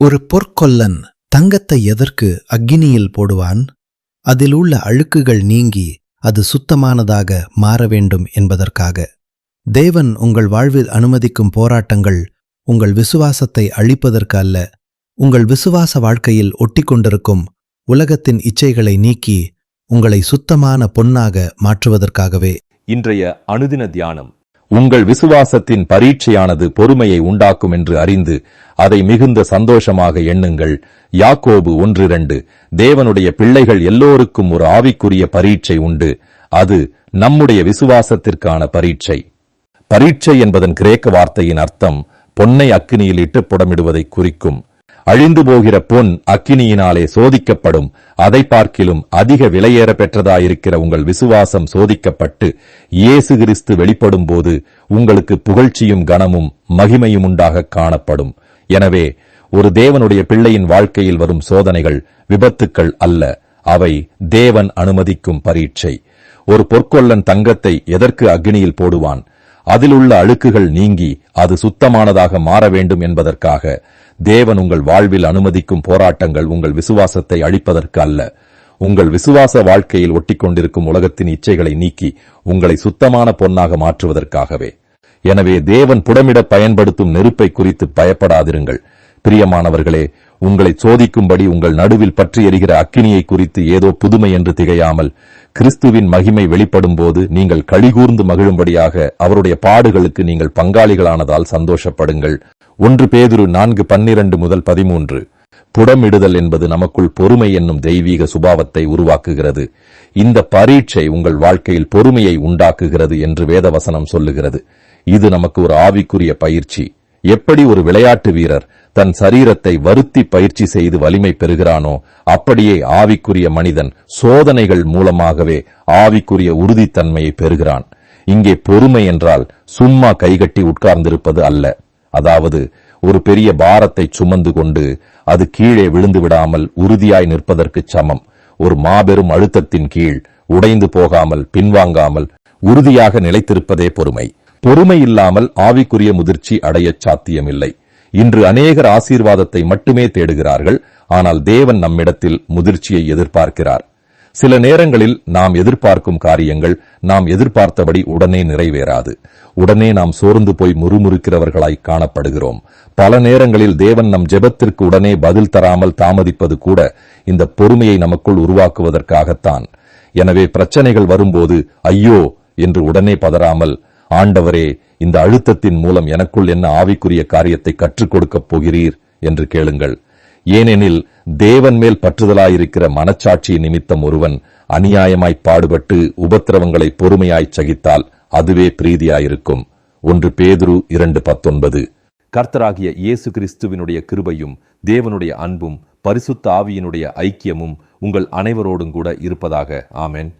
ஒரு பொற்கொல்லன் தங்கத்தை எதற்கு அக்கினியில் போடுவான்? அதில் உள்ள அழுக்குகள் நீங்கி அது சுத்தமானதாக மாற வேண்டும் என்பதற்காக. தேவன் உங்கள் வாழ்வில் அனுமதிக்கும் போராட்டங்கள் உங்கள் விசுவாசத்தை அழிப்பதற்கு அல்ல, உங்கள் விசுவாச வாழ்க்கையில் ஒட்டிக்கொண்டிருக்கும் உலகத்தின் இச்சைகளை நீக்கி உங்களை சுத்தமான பொன்னாக மாற்றுவதற்காகவே. இன்றைய அனுதின தியானம். உங்கள் விசுவாசத்தின் பரீட்சையானது பொறுமையை உண்டாக்கும் என்று அறிந்து அதை மிகுந்த சந்தோஷமாக எண்ணுங்கள். யாக்கோபு 1:2. தேவனுடைய பிள்ளைகள் எல்லோருக்கும் ஒரு ஆவிக்குரிய பரீட்சை உண்டு. அது நம்முடைய விசுவாசத்திற்கான பரீட்சை. பரீட்சை என்பதன் கிரேக்க வார்த்தையின் அர்த்தம் பொன்னை அக்கினியில் இட்டு புடமிடுவதை குறிக்கும். அழிந்து போகிற பொன் அக்கினியினாலே சோதிக்கப்படும். அதை பார்க்கிலும் அதிக விலையேற பெற்றதாயிருக்கிற உங்கள் விசுவாசம் சோதிக்கப்பட்டு இயேசு கிறிஸ்து வெளிப்படும் போது உங்களுக்கு புகழ்ச்சியும் கனமும் மகிமையும் உண்டாக காணப்படும். எனவே ஒரு தேவனுடைய பிள்ளையின் வாழ்க்கையில் வரும் சோதனைகள் விபத்துக்கள் அல்ல, அவை தேவன் அனுமதிக்கும் பரீட்சை. ஒரு பொற்கொல்லன் தங்கத்தை எதற்கு அக்கினியில் போடுவான்? அதில் உள்ள அழுக்குகள் நீங்கி அது சுத்தமானதாக மாற வேண்டும் என்பதற்காக. தேவன் உங்கள் வாழ்வில் அனுமதிக்கும் போராட்டங்கள் உங்கள் விசுவாசத்தை அழிப்பதற்கு அல்ல, உங்கள் விசுவாச வாழ்க்கையில் ஒட்டிக்கொண்டிருக்கும் உலகத்தின் இச்சைகளை நீக்கி உங்களை சுத்தமான பொன்னாக மாற்றுவதற்காகவே. எனவே தேவன் புடமிட பயன்படுத்தும் நெருப்பை குறித்து பயப்படாதிருங்கள். பிரியமானவர்களே, உங்களை சோதிக்கும்படி உங்கள் நடுவில் பற்றி எரிகிற அக்கினியை குறித்து ஏதோ புதுமை என்று திகையாமல், கிறிஸ்துவின் மகிமை வெளிப்படும் போது நீங்கள் களிகூர்ந்து மகிழும்படியாக அவருடைய பாடுகளுக்கு நீங்கள் பங்காளிகளானதால் சந்தோஷப்படுங்கள். 1 பேதுரு 4:12-13. புடமிடுதல் என்பது நமக்குள் பொறுமை என்னும் தெய்வீக சுபாவத்தை உருவாக்குகிறது. இந்த பரீட்சை உங்கள் வாழ்க்கையில் பொறுமையை உண்டாக்குகிறது என்று வேதவசனம் சொல்லுகிறது. இது நமக்கு ஒரு ஆவிக்குரிய பயிற்சி. எப்படி ஒரு விளையாட்டு வீரர் தன் சரீரத்தை வருத்தி பயிற்சி செய்து வலிமை பெறுகிறானோ, அப்படியே ஆவிக்குரிய மனிதன் சோதனைகள் மூலமாகவே ஆவிக்குரிய உறுதித்தன்மையை பெறுகிறான். இங்கே பொறுமை என்றால் சும்மா கைகட்டி உட்கார்ந்திருப்பது அல்ல. அதாவது ஒரு பெரிய பாரத்தை சுமந்து கொண்டு அது கீழே விழுந்து விடாமல் உறுதியாய் நிற்பதற்கு சமம். ஒரு மாபெரும் அழுத்தத்தின் கீழ் உடைந்து போகாமல் பின்வாங்காமல் உறுதியாக நிலைத்திருப்பதே பொறுமை. பொறுமை இல்லாமல் ஆவிக்குரிய முதிர்ச்சி அடைய சாத்தியமில்லை. இன்று அநேகர் ஆசீர்வாதத்தை மட்டுமே தேடுகிறார்கள், ஆனால் தேவன் நம்மிடத்தில் முதிர்ச்சியை எதிர்பார்க்கிறார். சில நேரங்களில் நாம் எதிர்பார்க்கும் காரியங்கள் நாம் எதிர்பார்த்தபடி உடனே நிறைவேறாது. உடனே நாம் சோர்ந்து போய் முறுமுறுக்கிறவர்களாய் காணப்படுகிறோம். பல நேரங்களில் தேவன் நம் ஜெபத்திற்கு உடனே பதில் தராமல் தாமதிப்பது கூட இந்த பொறுமையை நமக்குள் உருவாக்குவதற்காகத்தான். எனவே பிரச்சனைகள் வரும்போது ஐயோ என்று உடனே பதறாமல், ஆண்டவரே, இந்த அழுத்தத்தின் மூலம் எனக்குள் என்ன ஆவிக்குரிய காரியத்தை கற்றுக் கொடுக்கப் போகிறீர் என்று கேளுங்கள். ஏனெனில் தேவன் மேல் பற்றுதலாயிருக்கிற மனச்சாட்சி நிமித்தம் ஒருவன் அநியாயமாய் பாடுபட்டு உபத்திரவங்களை பொறுமையாய் சகித்தால் அதுவே பிரீதியாயிருக்கும். 1 பேதுரு 2:19. கர்த்தராகிய இயேசு கிறிஸ்துவினுடைய கிருபையும் தேவனுடைய அன்பும் பரிசுத்த ஆவியினுடைய ஐக்கியமும் உங்கள் அனைவரோடும் கூட இருப்பதாக. ஆமென்.